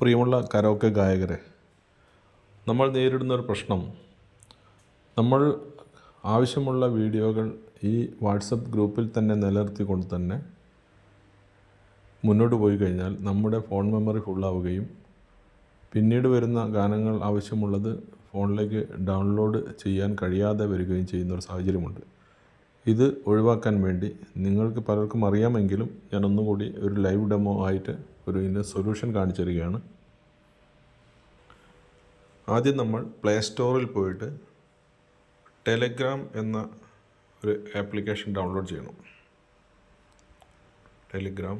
പ്രിയമുള്ള കരോക്കെ ഗായകരെ, നമ്മൾ നേരിടുന്ന ഒരു പ്രശ്നം, നമ്മൾ ആവശ്യമുള്ള വീഡിയോകൾ ഈ വാട്സപ്പ് ഗ്രൂപ്പിൽ തന്നെ നിലനിർത്തിക്കൊണ്ട് തന്നെ മുന്നോട്ട് പോയി കഴിഞ്ഞാൽ നമ്മുടെ ഫോൺ മെമ്മറി ഫുള്ളാവുകയും പിന്നീട് വരുന്ന ഗാനങ്ങൾ ആവശ്യമുള്ളത് ഫോണിലേക്ക് ഡൗൺലോഡ് ചെയ്യാൻ കഴിയാതെ വരികയും ചെയ്യുന്നൊരു സാഹചര്യമുണ്ട്. ഇത് ഒഴിവാക്കാൻ വേണ്ടി നിങ്ങൾക്ക് പലർക്കും അറിയാമെങ്കിലും ഞാൻ ഒന്നുകൂടി ഒരു ലൈവ് ഡെമോ ആയിട്ട് ഇതിന് സൊല്യൂഷൻ കാണിച്ചു തരികയാണ്. ആദ്യം നമ്മൾ പ്ലേ സ്റ്റോറിൽ പോയിട്ട് ടെലഗ്രാം എന്ന ഒരു ആപ്ലിക്കേഷൻ ഡൗൺലോഡ് ചെയ്യണം. ടെലഗ്രാം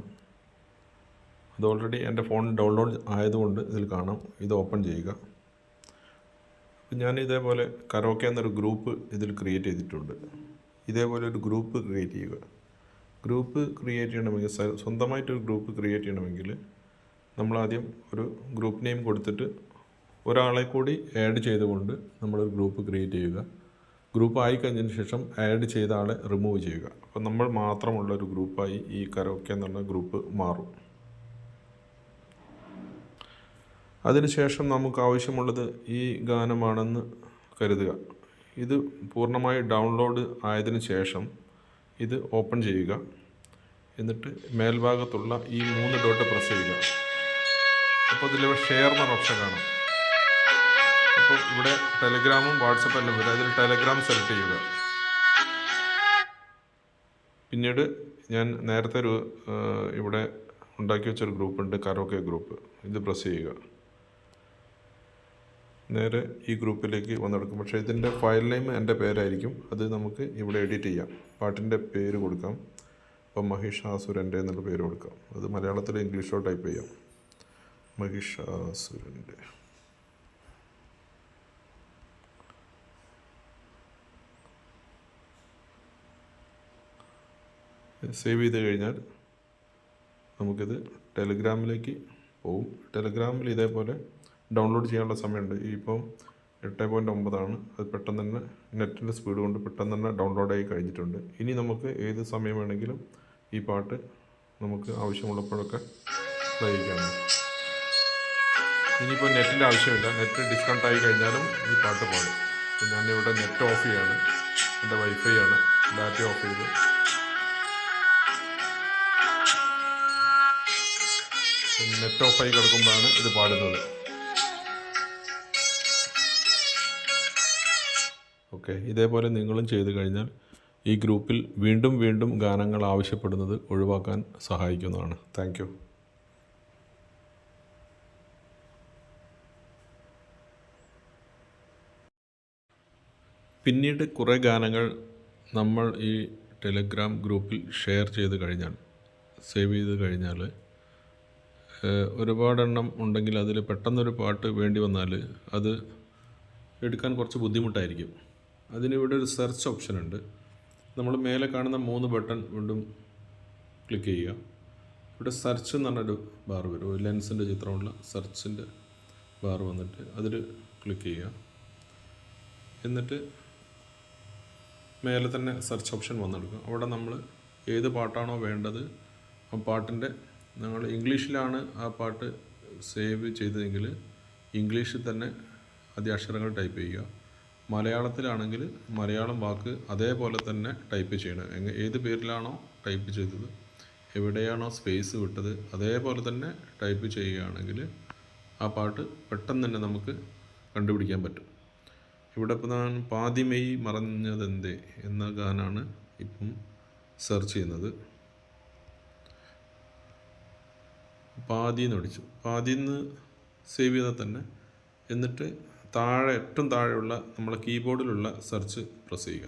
അത് ഓൾറെഡി എൻ്റെ ഫോണിൽ ഡൗൺലോഡ് ആയതുകൊണ്ട് ഇതിൽ കാണാം. ഇത് ഓപ്പൺ ചെയ്യുക. ഞാൻ ഇതേപോലെ കരോക്കെ എന്നൊരു ഗ്രൂപ്പ് ഇതിൽ ക്രിയേറ്റ് ചെയ്തിട്ടുണ്ട്. ഇതേപോലെ ഒരു ഗ്രൂപ്പ് ക്രിയേറ്റ് ചെയ്യുക. ഗ്രൂപ്പ് ക്രിയേറ്റ് ചെയ്യണമെങ്കിൽ, സ്വന്തമായിട്ടൊരു ഗ്രൂപ്പ് ക്രിയേറ്റ് ചെയ്യണമെങ്കിൽ നമ്മളാദ്യം ഒരു ഗ്രൂപ്പ് നെയിം കൊടുത്തിട്ട് ഒരാളെ കൂടി ആഡ് ചെയ്തുകൊണ്ട് നമ്മളൊരു ഗ്രൂപ്പ് ക്രിയേറ്റ് ചെയ്യുക. ഗ്രൂപ്പ് ആയിക്കഴിഞ്ഞതിന് ശേഷം ആഡ് ചെയ്ത ആളെ റിമൂവ് ചെയ്യുക. അപ്പോൾ നമ്മൾ മാത്രമുള്ള ഒരു ഗ്രൂപ്പായി ഈ കരോക്കെ എന്ന് പറഞ്ഞ ഗ്രൂപ്പ് മാറും. അതിനുശേഷം നമുക്ക് ആവശ്യമുള്ളത് ഈ ഗാനമാണെന്ന് കരുതുക. ഇത് പൂർണ്ണമായി ഡൗൺലോഡ് ആയതിനു ശേഷം ഇത് ഓപ്പൺ ചെയ്യുക. എന്നിട്ട് മേൽഭാഗത്തുള്ള ഈ 3 ഡോട്ട് പ്രസ് ചെയ്യുക. അപ്പോൾ ഇതിൽ ഷെയർ എന്നൊരു ഓപ്ഷൻ കാണാം. അപ്പോൾ ഇവിടെ ടെലഗ്രാമും വാട്സപ്പ് എല്ലാം വരും. അതിൽ ടെലഗ്രാം സെലക്ട് ചെയ്യുക. പിന്നീട് ഞാൻ നേരത്തെ ഇവിടെ ഉണ്ടാക്കി വെച്ചൊരു ഗ്രൂപ്പുണ്ട്, കരോക്കെ ഗ്രൂപ്പ്. ഇത് പ്രസ് ചെയ്യുക. നേരെ ഈ ഗ്രൂപ്പിലേക്ക് വന്നെടുക്കും. പക്ഷേ ഇതിൻ്റെ ഫയൽ നെയിം എൻ്റെ പേരായിരിക്കും. അത് നമുക്ക് ഇവിടെ എഡിറ്റ് ചെയ്യാം. പാട്ടിൻ്റെ പേര് കൊടുക്കാം. ഇപ്പം മഹിഷാസുരൻ്റെ എന്നുള്ള പേര് കൊടുക്കാം. അത് മലയാളത്തിൽ ഇംഗ്ലീഷോ ടൈപ്പ് ചെയ്യാം. മഹിഷാസുരൻ്റെ. സേവ് ചെയ്ത് കഴിഞ്ഞാൽ നമുക്കിത് ടെലഗ്രാമിലേക്ക് പോവും. ടെലഗ്രാമിൽ ഇതേപോലെ ഡൗൺലോഡ് ചെയ്യാനുള്ള സമയമുണ്ട്. ഇപ്പോൾ 8.9 അത് പെട്ടെന്ന് തന്നെ നെറ്റിൻ്റെ സ്പീഡ് കൊണ്ട് പെട്ടെന്ന് തന്നെ ഡൗൺലോഡായി കഴിഞ്ഞിട്ടുണ്ട്. ഇനി നമുക്ക് ഏത് സമയം വേണമെങ്കിലും ഈ പാട്ട് നമുക്ക് ആവശ്യമുള്ളപ്പോഴൊക്കെ പ്ലേ ചെയ്യാം. ഇനിയിപ്പോൾ നെറ്റിൻ്റെ ആവശ്യമില്ല. നെറ്റ് ഡിസ്കണക്ട് ആയി കഴിഞ്ഞാലും ഈ പാട്ട് പാടും. ഞാനിവിടെ നെറ്റ് ഓഫ് ചെയ്യാണ്. എൻ്റെ വൈഫൈ ആണ്. ഡാറ്റ ഓഫ് ചെയ്ത് നെറ്റ് ഓഫായി കിടക്കുമ്പോഴാണ് ഇത് പാടുന്നത്. ഓക്കെ, ഇതേപോലെ നിങ്ങളും ചെയ്തു കഴിഞ്ഞാൽ ഈ ഗ്രൂപ്പിൽ വീണ്ടും വീണ്ടും ഗാനങ്ങൾ ആവശ്യപ്പെടുന്നത് ഒഴിവാക്കാൻ സഹായിക്കുന്നതാണ്. Thank you. പിന്നീട് കുറേ ഗാനങ്ങൾ നമ്മൾ ഈ ടെലഗ്രാം ഗ്രൂപ്പിൽ ഷെയർ ചെയ്ത് കഴിഞ്ഞാൽ, സേവ് ചെയ്ത് കഴിഞ്ഞാൽ, ഒരുപാടെണ്ണം ഉണ്ടെങ്കിൽ അതിൽ പെട്ടെന്നൊരു പാട്ട് വേണ്ടി വന്നാൽ അത് എടുക്കാൻ കുറച്ച് ബുദ്ധിമുട്ടായിരിക്കും. അതിനിവിടെ ഒരു സെർച്ച് ഓപ്ഷൻ ഉണ്ട്. നമ്മൾ മേലെ കാണുന്ന 3 ബട്ടൺ വീണ്ടും ക്ലിക്ക് ചെയ്യുക. ഇവിടെ സെർച്ച് എന്ന് പറഞ്ഞൊരു ബാർ വരും. ഒരു ലെൻസിൻ്റെ ചിത്രമുള്ള സെർച്ചിൻ്റെ ബാർ വന്നിട്ട് അതിൽ ക്ലിക്ക് ചെയ്യുക. എന്നിട്ട് മേലെ തന്നെ സെർച്ച് ഓപ്ഷൻ വന്നെടുക്കുക. അവിടെ നമ്മൾ ഏത് പാട്ടാണോ വേണ്ടത് ആ പാട്ടിൻ്റെ, ഞങ്ങൾ ഇംഗ്ലീഷിലാണ് ആ പാട്ട് സേവ് ചെയ്തതെങ്കിൽ ഇംഗ്ലീഷിൽ തന്നെ അക്ഷരങ്ങൾ ടൈപ്പ് ചെയ്യുക. മലയാളത്തിലാണെങ്കിൽ മലയാളം വാക്ക് അതേപോലെ തന്നെ ടൈപ്പ് ചെയ്യണം. ഏത് പേരിലാണോ ടൈപ്പ് ചെയ്തത്, എവിടെയാണോ സ്പേസ് വിട്ടത് അതേപോലെ തന്നെ ടൈപ്പ് ചെയ്യുകയാണെങ്കിൽ ആ പാട്ട് പെട്ടെന്ന് തന്നെ നമുക്ക് കണ്ടുപിടിക്കാൻ പറ്റും. ഇവിടെ ഇപ്പോൾ ഞാൻ പാതിമെയ് മറഞ്ഞതെന്തേ എന്ന ഗാനമാണ് ഇപ്പം സെർച്ച് ചെയ്യുന്നത്. പാതിന്ന് അടിച്ചു. പാതിന്ന് സേവ് ചെയ്താൽ തന്നെ, എന്നിട്ട് താഴെ ഏറ്റവും താഴെയുള്ള നമ്മളെ കീബോർഡിലുള്ള സെർച്ച് പ്രസ് ചെയ്യുക.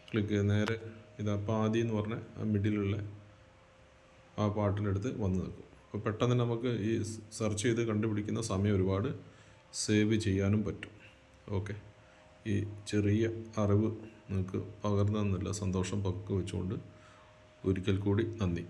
ക്ലിക്ക് ചെയ്ത് നേരെ ഇതാ പാതി എന്ന് പറഞ്ഞ ആ മിഡിലുള്ള ആ പാട്ടിനടുത്ത് വന്ന് നിൽക്കും. അപ്പോൾ പെട്ടെന്ന് നമുക്ക് ഈ സെർച്ച് ചെയ്ത് കണ്ടുപിടിക്കുന്ന സമയം ഒരുപാട് സേവ് ചെയ്യാനും പറ്റും. ഓക്കെ, ഈ ചെറിയ അറിവ് നിങ്ങൾക്ക് പകർന്നു തന്നില്ല സന്തോഷം പങ്കുവെച്ചുകൊണ്ട് ഒരിക്കൽ കൂടി നന്ദി.